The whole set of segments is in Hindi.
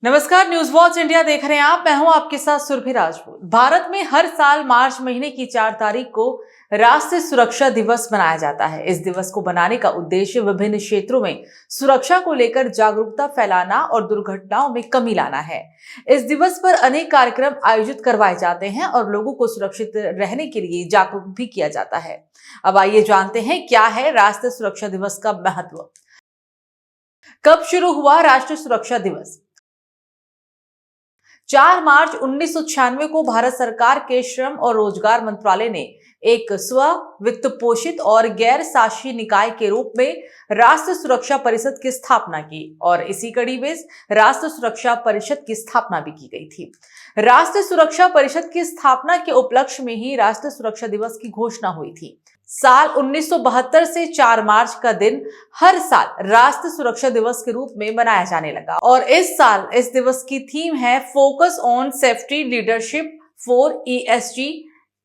नमस्कार, न्यूज वॉच इंडिया देख रहे हैं आप। मैं हूं आपके साथ सुरभि राजपूत। भारत में हर साल मार्च महीने की 4 तारीख को राष्ट्रीय सुरक्षा दिवस मनाया जाता है। इस दिवस को बनाने का उद्देश्य विभिन्न क्षेत्रों में सुरक्षा को लेकर जागरूकता फैलाना और दुर्घटनाओं में कमी लाना है। इस दिवस पर अनेक कार्यक्रम आयोजित करवाए जाते हैं और लोगों को सुरक्षित रहने के लिए जागरूक भी किया जाता है। अब आइए जानते हैं क्या है राष्ट्रीय सुरक्षा दिवस का महत्व। कब शुरू हुआ राष्ट्रीय सुरक्षा दिवस? 4 मार्च 1996 को भारत सरकार के श्रम और रोजगार मंत्रालय ने एक स्व वित्त पोषित और गैर शासी निकाय के रूप में राष्ट्रीय सुरक्षा परिषद की स्थापना की और इसी कड़ी में राष्ट्रीय सुरक्षा परिषद की स्थापना भी की गई थी। राष्ट्रीय सुरक्षा परिषद की स्थापना के उपलक्ष्य में ही राष्ट्रीय सुरक्षा दिवस की घोषणा हुई थी। साल 1972 से 4 मार्च का दिन हर साल राष्ट्रीय सुरक्षा दिवस के रूप में मनाया जाने लगा और इस साल इस दिवस की थीम है focus on safety leadership for ESG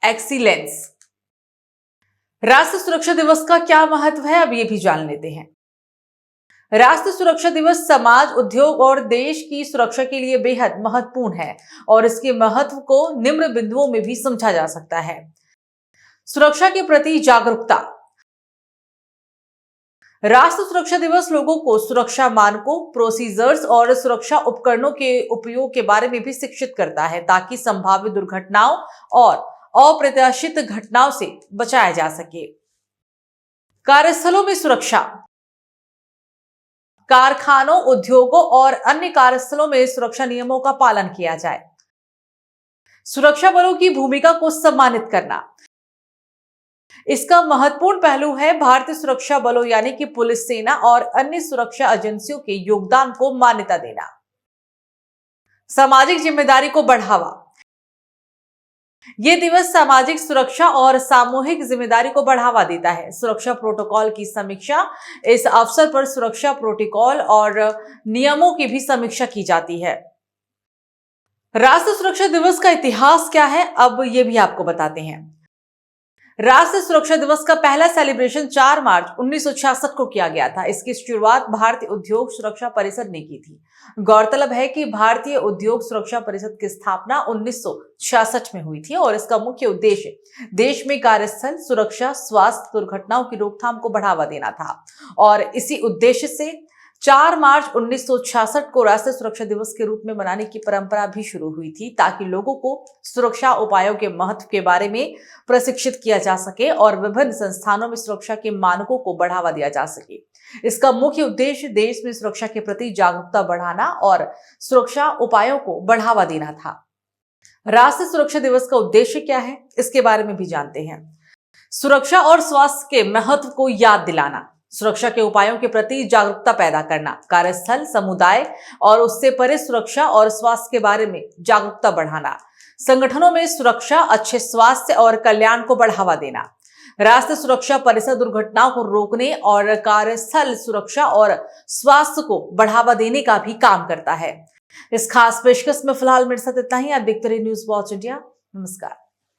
excellence. राष्ट्रीय सुरक्षा दिवस का क्या महत्व है, अब ये भी जान लेते हैं। राष्ट्रीय सुरक्षा दिवस समाज, उद्योग और देश की सुरक्षा के लिए बेहद महत्वपूर्ण है और इसके महत्व को निम्न बिंदुओं में भी समझा जा सकता है। सुरक्षा के प्रति जागरूकता। राष्ट्रीय सुरक्षा दिवस लोगों को सुरक्षा मानकों, प्रोसीजर्स और सुरक्षा उपकरणों के उपयोग के बारे में भी शिक्षित करता है ताकि संभावित दुर्घटनाओं और अप्रत्याशित घटनाओं से बचाया जा सके। कार्यस्थलों में सुरक्षा। कारखानों, उद्योगों और अन्य कार्यस्थलों में सुरक्षा नियमों का पालन किया जाए। सुरक्षा बलों की भूमिका को सम्मानित करना। इसका महत्वपूर्ण पहलू है भारतीय सुरक्षा बलों यानी कि पुलिस, सेना और अन्य सुरक्षा एजेंसियों के योगदान को मान्यता देना। सामाजिक जिम्मेदारी को बढ़ावा। यह दिवस सामाजिक सुरक्षा और सामूहिक जिम्मेदारी को बढ़ावा देता है। सुरक्षा प्रोटोकॉल की समीक्षा। इस अवसर पर सुरक्षा प्रोटोकॉल और नियमों की भी समीक्षा की जाती है। राष्ट्रीय सुरक्षा दिवस का इतिहास क्या है, अब यह भी आपको बताते हैं। राष्ट्रीय सुरक्षा दिवस का पहला सेलिब्रेशन 4 मार्च 1966 को किया गया था। इसकी शुरुआत भारतीय उद्योग सुरक्षा परिषद ने की थी। गौरतलब है कि भारतीय उद्योग सुरक्षा परिषद की स्थापना 1966 में हुई थी और इसका मुख्य उद्देश्य देश में कार्यस्थल सुरक्षा, स्वास्थ्य, दुर्घटनाओं की रोकथाम को बढ़ावा देना था और इसी उद्देश्य से 4 मार्च 1966 को राष्ट्रीय सुरक्षा दिवस के रूप में मनाने की परंपरा भी शुरू हुई थी ताकि लोगों को सुरक्षा उपायों के महत्व के बारे में प्रशिक्षित किया जा सके और विभिन्न संस्थानों में सुरक्षा के मानकों को बढ़ावा दिया जा सके। इसका मुख्य उद्देश्य देश में सुरक्षा के प्रति जागरूकता बढ़ाना और सुरक्षा उपायों को बढ़ावा देना था। राष्ट्रीय सुरक्षा दिवस का उद्देश्य क्या है, इसके बारे में भी जानते हैं। सुरक्षा और स्वास्थ्य के महत्व को याद दिलाना, सुरक्षा के उपायों के प्रति जागरूकता पैदा करना, कार्यस्थल, समुदाय और उससे परे सुरक्षा और स्वास्थ्य के बारे में जागरूकता बढ़ाना, संगठनों में सुरक्षा, अच्छे स्वास्थ्य और कल्याण को बढ़ावा देना। राष्ट्रीय सुरक्षा परिषद दुर्घटनाओं को रोकने और कार्यस्थल सुरक्षा और स्वास्थ्य को बढ़ावा देने का भी काम करता है। इस खास पेशकश में फिलहाल मेरे साथ इतना ही। आप देखते रहिए न्यूज वॉच इंडिया। नमस्कार।